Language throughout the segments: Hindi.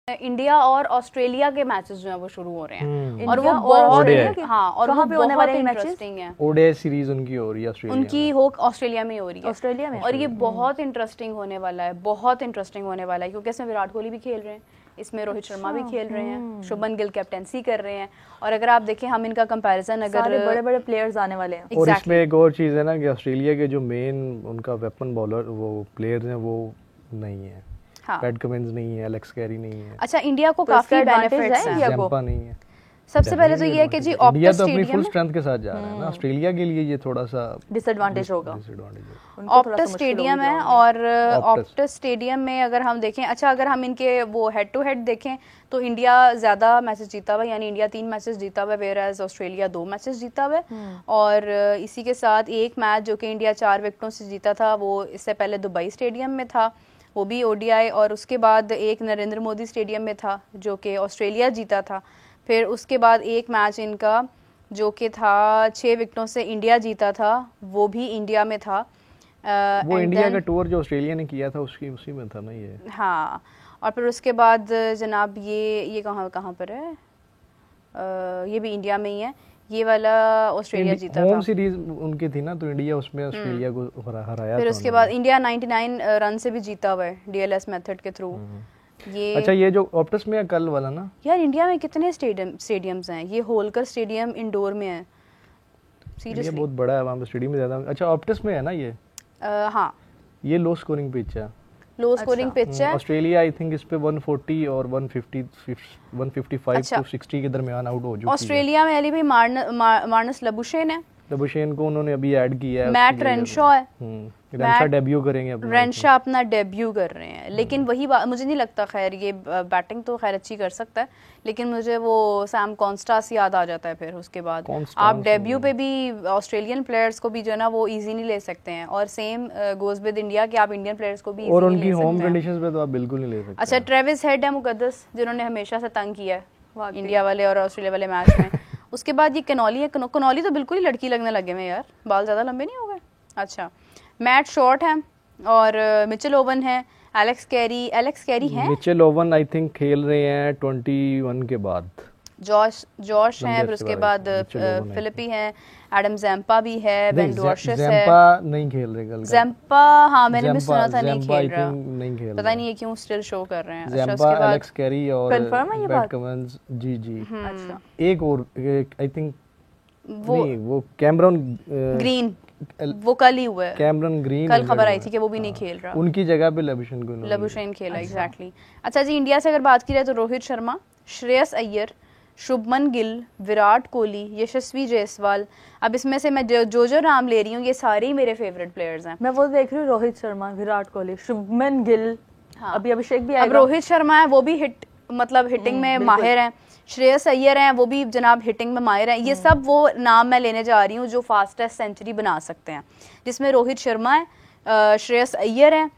इंडिया और ऑस्ट्रेलिया के मैचेस जो है वो शुरू हो रहे हैं और वो बहुत हाँ और कहाँ वो पे होने वाले बहुत मैचेस? इंटरेस्टिंग है। ओडीआई सीरीज उनकी हो रही है ऑस्ट्रेलिया उनकी हो ऑस्ट्रेलिया में हो रही है, ऑस्ट्रेलिया में, और ये बहुत इंटरेस्टिंग होने वाला है, बहुत इंटरेस्टिंग होने वाला है, क्योंकि इसमें विराट कोहली भी खेल रहे हैं, इसमें रोहित शर्मा भी खेल रहे हैं, शुभमन गिल कैप्टेंसी कर रहे हैं, और अगर आप देखें हम इनका कंपैरिजन अगर सारे बड़े बड़े प्लेयर्स आने वाले हैं। और इसमें एक और चीज़ है ना कि ऑस्ट्रेलिया के जो मेन उनका वेपन बॉलर वो प्लेयर्स हैं वो नहीं है, पैट कमिंस नहीं है, एलेक्स कैरी नहीं है। अच्छा, इंडिया को काफी बेनिफिट्स हैं, जंपा नहीं है। सबसे पहले तो ये है कि जी इंडिया तो अपनी फुल स्ट्रेंथ के साथ जा रहा है ना, ऑस्ट्रेलिया के लिए ये थोड़ा सा डिसएडवांटेज होगा। ऑप्टस स्टेडियम है, और ऑप्टस स्टेडियम में अगर हम देखें, अच्छा अगर हम इनके वो हेड टू हेड देखें तो इंडिया ज्यादा मैचेस जीता हुआ, यानी इंडिया 3 मैचेस जीता हुआ, वेयर एज ऑस्ट्रेलिया 2 मैचेस जीता हुआ, और इसी के साथ एक मैच जो कि इंडिया 4 विकेटों से जीता था वो इससे पहले दुबई स्टेडियम में था, वो भी ओडीआई, और उसके बाद एक नरेंद्र मोदी स्टेडियम में था जो कि ऑस्ट्रेलिया जीता था। फिर उसके बाद एक मैच इनका जो कि था 6 विकेटों से इंडिया जीता था, वो भी इंडिया में था। वो इंडिया का टूर जो ऑस्ट्रेलिया ने किया था उसी में था ना ये। हाँ, और फिर उसके बाद जनाब ये कहाँ पर है, ये भी इंडिया में ही है, ये वाला ऑस्ट्रेलिया जीता था। होम सीरीज उनकी थी ना, तो इंडिया उसमें ऑस्ट्रेलिया को हराया। फिर उसके बाद इंडिया 99 रन से भी जीता हुआ है डीएलएस मेथड के थ्रू। ये अच्छा, ये जो ऑप्टस में है कल वाला ना, यार इंडिया में कितने स्टेडियम्स हैं, ये होलकर स्टेडियम इंडोर में है, सीरियसली ये बहुत बड़ा है, वहाँ पे स्टेडियम ज्यादा। अच्छा, ऑप्टस में है ना ये? हाँ, ये लो स्कोरिंग पिच है, लो स्कोरिंग पिच है। ऑस्ट्रेलिया आई थिंक इस पे 140 और 155 अच्छा, to 60 के दरमियान आउट हो चुकी है। ऑस्ट्रेलिया में अली भाई मार्नस लबुशेन है, लबुशेन को उन्होंने अभी ऐड किया है, मैट रेनशॉ है, रेनशॉ डेब्यू करेंगे अपना, रेनशॉ अपना डेब्यू कर रहे हैं, लेकिन वही बात मुझे नहीं लगता, खैर ये बैटिंग तो खैर अच्छी कर सकता है, लेकिन मुझे वो सैम कॉन्स्टास याद आ जाता है। फिर उसके बाद आप डेब्यू पे भी ऑस्ट्रेलियन प्लेयर्स को भी जो है ना वो इजी नहीं ले सकते हैं, और सेम गोज विद इंडिया कि आप इंडियन प्लेयर्स को भी और उनकी होम कंडीशंस पे तो आप बिल्कुल नहीं ले सकते। अच्छा, ट्रेविस हेड है मुकद्दस, जिन्होंने हमेशा से तंग किया है इंडिया वाले और ऑस्ट्रेलिया वाले मैच में। उसके बाद ये कनौली है, कनौली तो बिल्कुल ही लड़की लगने लगे हैं यार, बाल ज्यादा लंबे नहीं हो गए। अच्छा, मैट शॉर्ट है, और मिचेल ओवन है, एलेक्स कैरी है, मिचेल ओवन आई थिंक खेल रहे हैं 21 के बाद, जॉश हैं, फिर उसके बाद फिलिपी हैं, एडम ज़ैम्पा भी है, बेन डॉर्शस है। ज़ैम्पा नहीं खेल रहे कल, ज़ैम्पा हाँ मैंने भी सुना था नहीं खेल रहा, नहीं खेल पता नहीं ये क्यों स्टिल शो कर रहे हैं। ज़ैम्पा, एलेक्स कैरी और कंफर्म है ये बात? कमिंस, जी। अच्छा, एक और आई थिंक वो कैमरन ग्रीन, वो कल ही हुआ है, कैमरन ग्रीन, कल खबर आई थी कि वो भी नहीं खेल रहा, उनकी जगह पे लबुशेन खेला। एग्जैक्टली। अच्छा जी, इंडिया से अगर बात की जाए तो रोहित शर्मा, श्रेयस अय्यर, शुभमन गिल, विराट कोहली, यशस्वी जायसवाल। अब इसमें से मैं जो नाम ले रही हूँ ये सारे ही मेरे फेवरेट प्लेयर्स हैं। मैं वो देख रही हूँ, रोहित शर्मा, विराट कोहली, शुभमन गिल, अभी अभिषेक भी आएगा। अब रोहित शर्मा है वो भी हिटिंग में माहिर हैं, श्रेयस अय्यर हैं वो भी जनाब हिटिंग में माहिर हैं। ये सब वो नाम मैं लेने जा रही हूँ जो फास्टेस्ट सेंचुरी बना सकते हैं, जिसमें रोहित शर्मा है, श्रेयस अय्यर है,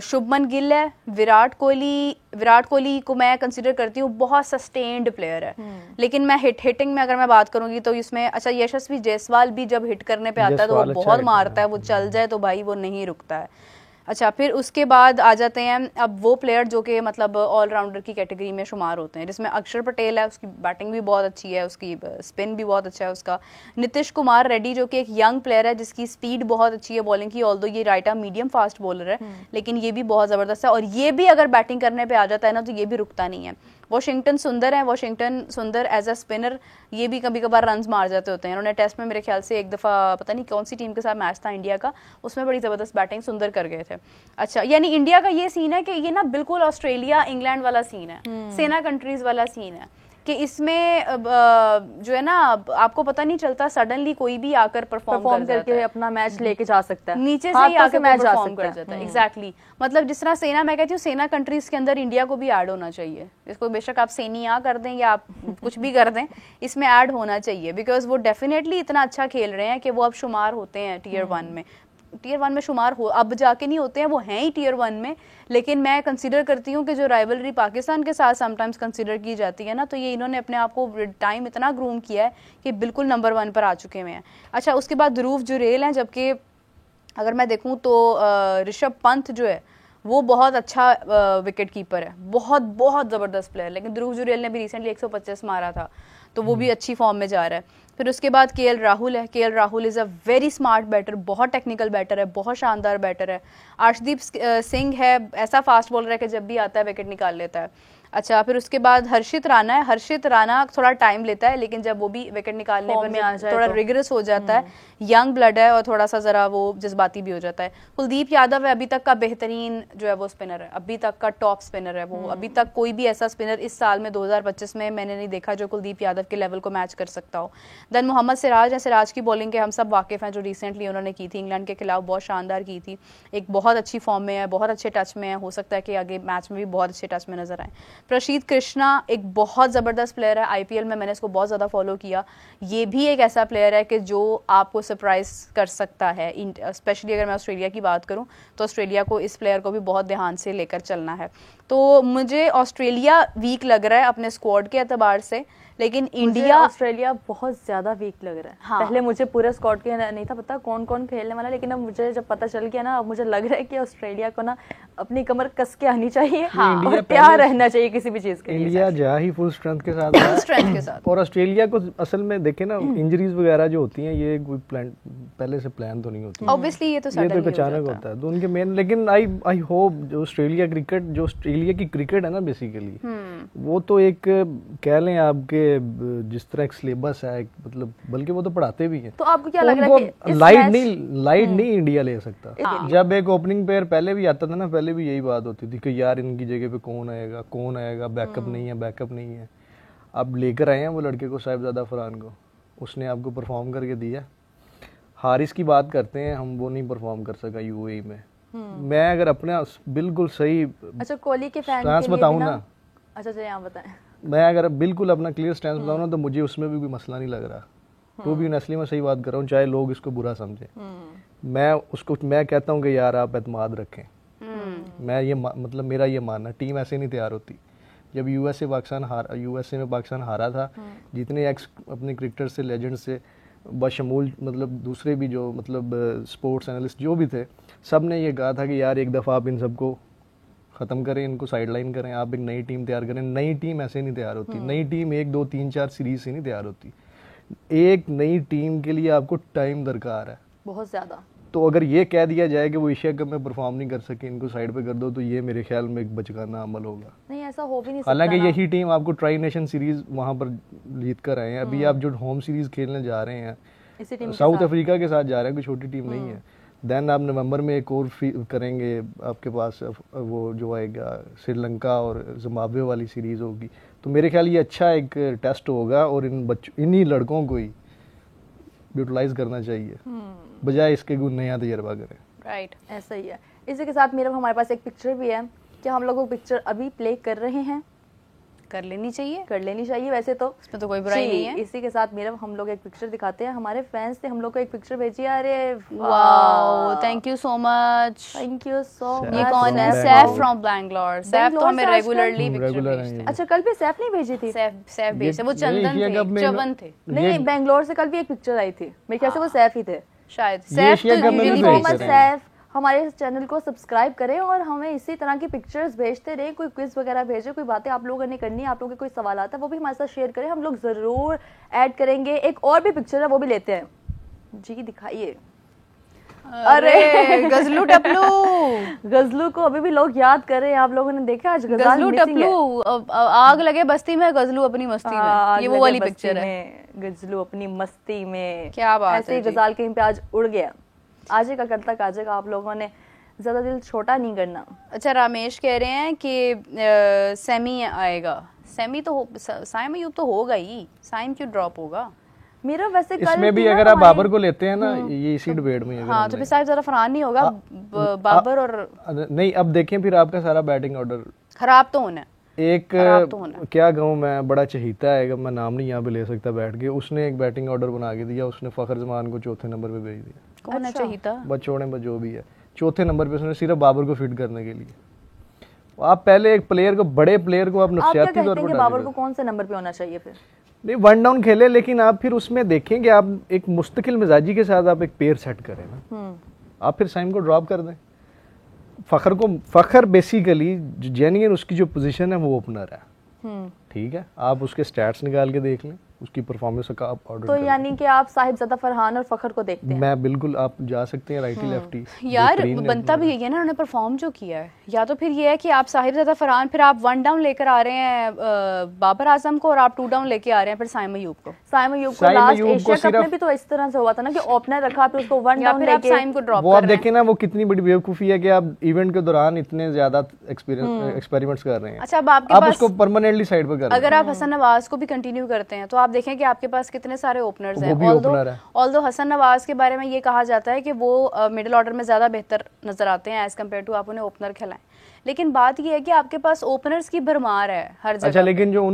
शुभमन गिल है, विराट कोहली को मैं कंसीडर करती हूँ बहुत सस्टेन्ड प्लेयर है, लेकिन मैं हिटिंग में अगर मैं बात करूंगी तो इसमें अच्छा यशस्वी जायसवाल भी जब हिट करने पे आता है तो वो बहुत मारता है, वो चल जाए तो भाई वो नहीं रुकता है। अच्छा, फिर उसके बाद आ जाते हैं अब वो प्लेयर जो कि मतलब ऑलराउंडर की कैटेगरी में शुमार होते हैं, जिसमें अक्षर पटेल है, उसकी बैटिंग भी बहुत अच्छी है, उसकी स्पिन भी बहुत अच्छा है उसका। नीतीश कुमार रेड्डी जो कि एक यंग प्लेयर है जिसकी स्पीड बहुत अच्छी है बॉलिंग की, ऑल्दो ये right arm medium fast bowler है, लेकिन ये भी बहुत ज़बरदस्त है, और ये भी अगर बैटिंग करने पर आ जाता है ना तो ये भी रुकता नहीं है। वाशिंगटन सुंदर एज अ स्पिनर ये भी कभी कभार रन्स मार जाते होते हैं। उन्होंने टेस्ट में मेरे ख्याल से एक दफ़ा पता नहीं कौन सी टीम के साथ मैच था इंडिया का, उसमें बड़ी ज़बरदस्त बैटिंग सुंदर कर गए थे। अच्छा, यानी इंडिया का ये सीन है कि ये ना बिल्कुल ऑस्ट्रेलिया इंग्लैंड वाला सीन है, सेना कंट्रीज वाला सीन है, कि इसमें जो है ना आपको पता नहीं चलता, सडनली कोई भी आकर परफॉर्म करके अपना मैच लेके जा सकता है, नीचे से ही आकर मैच परफॉर्म कर जाता है। एग्जैक्टली, मतलब जिस तरह सेना, मैं कहती हूँ सेना कंट्रीज के अंदर इंडिया को भी ऐड होना चाहिए, इसको बेशक आप सेनिया कर दें या आप कुछ भी कर दें, इसमें ऐड होना चाहिए, बिकॉज वो डेफिनेटली इतना अच्छा खेल रहे हैं कि वो अब शुमार होते हैं टीयर 1 में शुमार हो, अब जाके नहीं होते हैं, वो हैं ही टीयर 1 में, लेकिन मैं कंसीडर करती हूँ कि जो राइवलरी पाकिस्तान के साथ समटाइम्स कंसीडर की जाती है ना, तो ये इन्होंने अपने आप को टाइम इतना ग्रूम किया है कि बिल्कुल नंबर 1 पर आ चुके हुए हैं। अच्छा, उसके बाद ध्रुव जुरेल हैं, जबकि अगर मैं देखूँ तो ऋषभ पंत जो है वो बहुत अच्छा विकेट कीपर है, बहुत बहुत ज़बरदस्त प्लेयर। लेकिन ध्रुव जुरेल ने भी रिसेंटली 125 मारा था, तो वो भी अच्छी फॉर्म में जा रहा है। फिर उसके बाद केएल राहुल है। KL Rahul is a very smart batter, बहुत टेक्निकल बैटर है, बहुत शानदार बैटर है। अर्शदीप सिंह है, ऐसा फास्ट बॉलर है कि जब भी आता है विकेट निकाल लेता है। अच्छा, फिर उसके बाद हर्षित राणा है। हर्षित राणा थोड़ा टाइम लेता है, लेकिन जब वो भी विकेट निकालने पर थोड़ा रिगरस हो जाता है, यंग ब्लड है और थोड़ा सा जरा वो जज्बाती भी हो जाता है। कुलदीप यादव है, अभी तक का बेहतरीन जो है वो स्पिनर है, अभी तक का टॉप स्पिनर है वो। अभी तक कोई भी ऐसा स्पिनर इस साल में 2025 में मैंने नहीं देखा जो कुलदीप यादव के लेवल को मैच कर सकता हो। देन मोहम्मद सिराज है। सिराज की बॉलिंग के हम सब वाकिफ हैं, जो रिसेंटली उन्होंने की थी इंग्लैंड के खिलाफ, बहुत शानदार की थी। एक बहुत अच्छी फॉर्म में है, बहुत अच्छे टच में है, हो सकता है कि आगे मैच में भी बहुत अच्छे टच में नजर आए। प्रशीद कृष्णा एक बहुत ज़बरदस्त प्लेयर है, आईपीएल में मैंने इसको बहुत ज़्यादा फॉलो किया। ये भी एक ऐसा प्लेयर है कि जो आपको सरप्राइज कर सकता है। स्पेशली अगर मैं ऑस्ट्रेलिया की बात करूं तो ऑस्ट्रेलिया को इस प्लेयर को भी बहुत ध्यान से लेकर चलना है। तो मुझे ऑस्ट्रेलिया वीक लग रहा है अपने स्क्वाड के एतबार से, लेकिन इंडिया ऑस्ट्रेलिया बहुत ज्यादा वीक लग रहा है। हाँ। पहले मुझे पूरे स्क्वाड के नहीं था पता कौन कौन खेलने वाला, लेकिन अब मुझे जब पता चल गया ना, अब मुझे लग रहा है कि ऑस्ट्रेलिया को ना अपनी कमर कस के आनी चाहिए। हाँ। और तैयार रहना चाहिए किसी भी चीज के लिए। इंडिया जा ही फुल स्ट्रेंथ के साथ, स्ट्रेंथ के साथ। और ऑस्ट्रेलिया को असल में देखे ना, इंजरीज वगैरह जो होती हैं ये कोई प्लान पहले से प्लान तो नहीं होती, ऑब्वियसली ये तो अचानक होता है। तो उनके मेन, लेकिन आई होप जो ऑस्ट्रेलिया की क्रिकेट है ना बेसिकली, वो तो एक कह लें आपके जिस तरह एक सिलेबस है, मतलब बल्कि वो तो पढ़ाते भी हैं। तो आपको क्या लग रहा है कि लाइट नहीं इंडिया ले सकता। जब एक ओपनिंग प्लेयर पहले भी आता था ना, पहले भी यही बात होती थी कि यार इनकी जगह पे कौन आएगा, बैकअप नहीं है। अब लेकर आए हैं वो लड़के को, साहिबजादा फरहान को, उसने आपको परफॉर्म करके दिया। हारिस की बात करते हैं हम, वो नहीं परफॉर्म कर सका यूएई में। मैं अगर अपने बिल्कुल सही, अच्छा कोहली के फैन के लिए बताऊं ना, अच्छा यहाँ बताएं, मैं अगर बिल्कुल अपना क्लियर स्टैंड बताऊं ना, तो मुझे उसमें भी कोई मसला नहीं लग रहा। तो भी असली में सही बात कर रहा हूँ, चाहे लोग इसको बुरा समझे। मैं कहता हूँ कि यार आप एतमाद रखें। मैं ये मतलब मेरा ये मानना, टीम ऐसे नहीं तैयार होती। जब यूएसए में पाकिस्तान हारा था, जितने एक्स अपने क्रिकेटर से, लेजेंड से बशमूल मतलब दूसरे भी जो मतलब स्पोर्ट्स एनालिस्ट जो भी थे, सब ने ये कहा था कि यार एक दफ़ा आप इन सबको ख़त्म करें, इनको साइडलाइन करें, आप एक नई टीम तैयार करें। नई टीम ऐसे नहीं तैयार होती। नई टीम 1 2 3 4 सीरीज से नहीं तैयार होती। एक नई टीम के लिए आपको टाइम दरकार है, बहुत ज़्यादा। तो अगर ये कह दिया जाए कि वो एशिया कप में परफॉर्म नहीं कर सके, इनको साइड पे कर दो, तो ये मेरे ख्याल में एक बचकाना अमल होगा। नहीं, ऐसा हो भी नहीं सकता। हालांकि यही टीम आपको ट्राई नेशन सीरीज वहाँ पर जीत कर आए हैं। अभी आप जो होम सीरीज खेलने जा रहे हैं, साउथ अफ्रीका के साथ जा रहे हैं, कोई छोटी टीम नहीं है। देन आप नवंबर में एक और करेंगे, आपके पास वो जो आएगा श्रीलंका और जिम्बाब्वे वाली सीरीज होगी। तो मेरे ख्याल ये अच्छा एक टेस्ट होगा और इन्हीं लड़कों को ही यूटिलाइज करना चाहिए, बजाय इसके कोई नया तजर्बा करें। राइट, ऐसा ही है। इसी के साथ मेरा हमारे पास एक पिक्चर भी है, क्या हम लोग वो पिक्चर अभी प्ले कर रहे हैं? कर लेनी चाहिए वैसे तो इसमें तो कोई बुराई नहीं है। इसी के साथ मेरा हम लोग एक पिक्चर दिखाते हैं। हमारे फैंस ने हम लोग को एक पिक्चर भेजी है। अरे wow, thank you so much. ये कौन है? सैफ फ्रॉम बैंगलोर। सैफ तो हमें रेगुलरली पिक्चर भेजते हैं। अच्छा, कल भी सैफ नहीं भेजी थी? सैफ भेजे, वो चवन थे। नहीं, बैंगलोर से कल भी एक पिक्चर आई थी, मेरे ख्याल से वो सैफ ही थे शायद। सैफ हमारे चैनल को सब्सक्राइब करें और हमें इसी तरह की पिक्चर्स भेजते रहें। कोई क्विज वगैरह भेजें, कोई बातें आप लोगों ने करनी है, आप लोगों के कोई सवाल आता है वो भी हमारे साथ शेयर करें, हम लोग जरूर ऐड करेंगे। एक और भी पिक्चर है, वो भी लेते हैं जी, दिखाइए। अरे गजलू टपलू, गजलू को अभी भी लोग याद कर रहे हैं। आप लोगों ने देखा आज गजलू टपलू, आग लगे बस्ती में, गजलू अपनी मस्ती में, ये वो वाली पिक्चर है। गजलू अपनी मस्ती में, क्या बात है। ऐसे गजाल कहीं पे आज उड़ गया, आज का कल तक आज का। आप लोगों ने ज्यादा दिल छोटा नहीं करना। अच्छा, रामेश कह रहे हैं कि सेमी आएगा। सेमी तो साइम अयूब तो होगा ही, साइम क्यों ड्रॉप होगा? मेरा वैसे कल इसमें भी अगर आप बाबर को लेते हैं ना, ये इसी डिबेट में, हाँ, तो फिर शायद ज़रा फरहान नहीं होगा, बाबर और नहीं। अब देखें फिर आपका सारा बैटिंग ऑर्डर खराब तो होना है। एक क्या कहूँ मैं, बड़ा चहीता है, मैं नाम नहीं यहाँ पे ले सकता बैठ के, उसने एक बैटिंग ऑर्डर बना के दिया। उसने फखर जमान को चौथे नंबर पे भेज दिया। कौन है चहीता? बचोड़े में जो भी है, चौथे नंबर पे उसने सिर्फ बाबर को फिट करने के लिए। आप पहले एक प्लेयर को, बड़े प्लेयर को आप नफसियाती तौर पर बाबर को कौन से नंबर पे होना चाहिए? फिर नहीं, वन डाउन खेले, लेकिन आप फिर उसमें देखें कि आप एक मुस्तकिल मिजाजी के साथ आप एक पेयर सेट करें ना, आप फिर साइम को ड्रॉप कर दें। फ़खर बेसिकली जेन्युइन उसकी जो पोजीशन है वो ओपनर है, ठीक है। आप उसके स्टैट्स निकाल के देख लें, उसकी परफॉर्मेंस का आप ऑर्डर तो यानी कि आप साहिबजादा फरहान और फखर को देखते हैं? मैं बिल्कुल, आप जा सकते हैं राइटी लेफ्टी। यार बनता भी यही है ना, उन्होंने परफॉर्म जो किया है, या तो फिर ये है कि आप साहिबजादा फरहान, फिर आप 1 डाउन लेकर आ रहे हैं बाबर आजम को, और आप 2 डाउन लेके आ रहे हैं फिर साइम अयूब को। साइम अयूब को लास्ट एशिया कप में भी तो इस तरह से हुआ था ना कि ओपनर रखा, फिर उसको 1 डाउन लेके साइम को ड्रॉप वो आप देखें ना, वो कितनी बड़ी बेवकूफ़ी है कि आप इवेंट के दौरान इतने ज्यादा एक्सपेरिमेंट्स कर रहे हैं। अच्छा, अब आपके आप पास उसको परमानेंटली साइड पर कर रहे हैं। अगर आप हसन नवाज को भी कंटिन्यू करते हैं तो आप देखें कि आपके पास कितने सारे ओपनर्स हैं। वो भी ओपनर है। ऑल्दो हसन नवाज के बारे में ये कहा जाता है कि वो मिडिल ऑर्डर में ज्यादा बेहतर नजर आते हैं एज कम्पेयर टू आप उन्हें ओपनर खिलाएं, लेकिन बात ये है कि आपके पास ओपनर्स की भरमार है हर जगह। अच्छा, लेकिन जो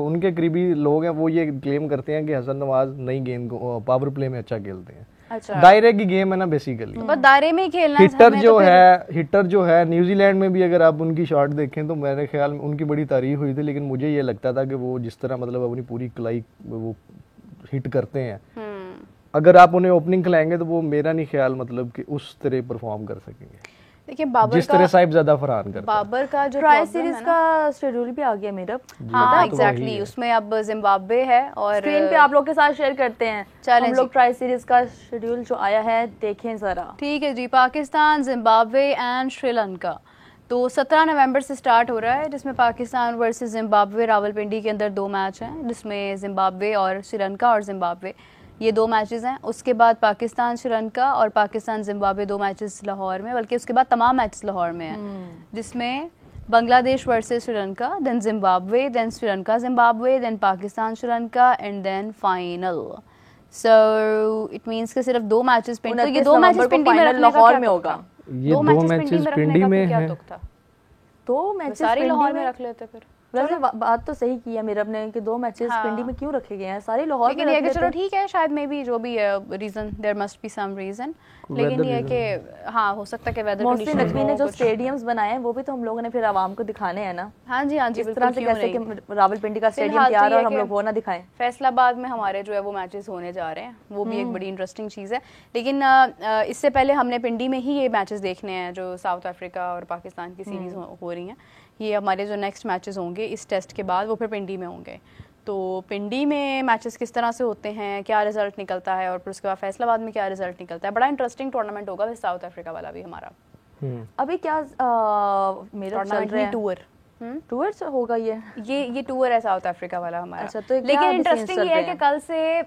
उनके करीबी लोग हैं वो ये क्लेम करते हैं कि हसन नवाज नई गेंद को पावर प्ले में अच्छा खेलते हैं। अच्छा, दायरे की गेम है ना बेसिकली, तो दायरे में ही खेलना है। हिटर जो है न्यूजीलैंड में भी अगर आप उनकी शॉट देखें तो मेरे ख्याल में उनकी बड़ी तारीफ हुई थी, लेकिन मुझे ये लगता था कि वो जिस तरह मतलब अपनी पूरी कलाई वो हिट करते हैं, अगर आप उन्हें ओपनिंग खिलाएंगे तो वो मेरा नहीं ख्याल मतलब कि उस तरह परफॉर्म कर सकेंगे देखिए बाबर जिस तरह साहिबजादा फरहान करते हैं। बाबर का जो ट्राई सीरीज का शेड्यूल भी आ गया मेरा। हाँ एग्जैक्टली, उसमें अब जिम्बाब्वे है और स्क्रीन पे आप लोग के साथ शेयर करते हैं। हम लोग ट्राई सीरीज का शेड्यूल जो आया है देखें जरा। ठीक है जी, पाकिस्तान, जिम्बाब्वे एंड श्रीलंका। तो 17 नवंबर से स्टार्ट हो रहा है, जिसमें पाकिस्तान वर्सेस जिम्बाब्वे रावलपिंडी के अंदर 2 मैच हैं, जिसमें जिम्बाब्वे और श्रीलंका और जिम्बाब्वे ये 2 मैचेस हैं। उसके बाद पाकिस्तान श्रीलंका और पाकिस्तान जिम्बाब्वे 2 मैचेस लाहौर में, बल्कि उसके बाद तमाम मैचेस लाहौर में हैं, जिसमें Bangladesh versus Sri Lanka, then Zimbabwe, then Sri Lanka Zimbabwe, then Pakistan Sri Lanka and then final. So it means कि सिर्फ 2 मैचेस पिंडी, तो ये 2 मैचेस पिंडी में लाहौर में होगा। ये 2 मैचेस पिंडी में है, 2 मैचेस सारी लाहौर में रख लेते फिर। वैसे बात तो सही की है मेरा ने कि 2 मैचेस पिंडी में क्यों रखे गए हैं, सारी लाहौर में रखे। चलो ठीक है, शायद मे बी जो भी है reason, there must be some reason, लेकिन ये कि हाँ हो सकता है कि वेदर कंडीशन नकवी ने जो स्टेडियम्स बनाए हैं वो भी तो हम लोगों ने फिर आवाम को दिखाने हैं ना। हाँ जी, हाँ जी, इस तरह से कैसे कि रावलपिंडी का स्टेडियम तैयार है और हम लोग वो ना दिखाएं। फैसलाबाद में हमारे जो है वो मैचेस होने जा रहे हैं, वो भी एक बड़ी इंटरेस्टिंग चीज़ है। लेकिन इससे पहले हमने पिंडी में ही ये मैचेस देखने हैं जो साउथ अफ्रीका और पाकिस्तान की सीरीज हो रही हैं। ये हमारे जो नेक्स्ट मैचेस होंगे इस टेस्ट के बाद वो फिर पिंडी में होंगे। तो पिंडी में मैचेस किस तरह से होते हैं, क्या रिजल्ट निकलता है, और फिर उसके बाद फैसलाबाद में क्या रिजल्ट निकलता है, बड़ा इंटरेस्टिंग टूर्नामेंट होगा फिर साउथ अफ्रीका वाला भी हमारा। अभी क्या मेरा चल रहा है टूर होगा ये टूर है साउथ अफ्रीका वाला हमारा। अच्छा, तो लेकिन इंटरेस्टिंग ये है कि कल से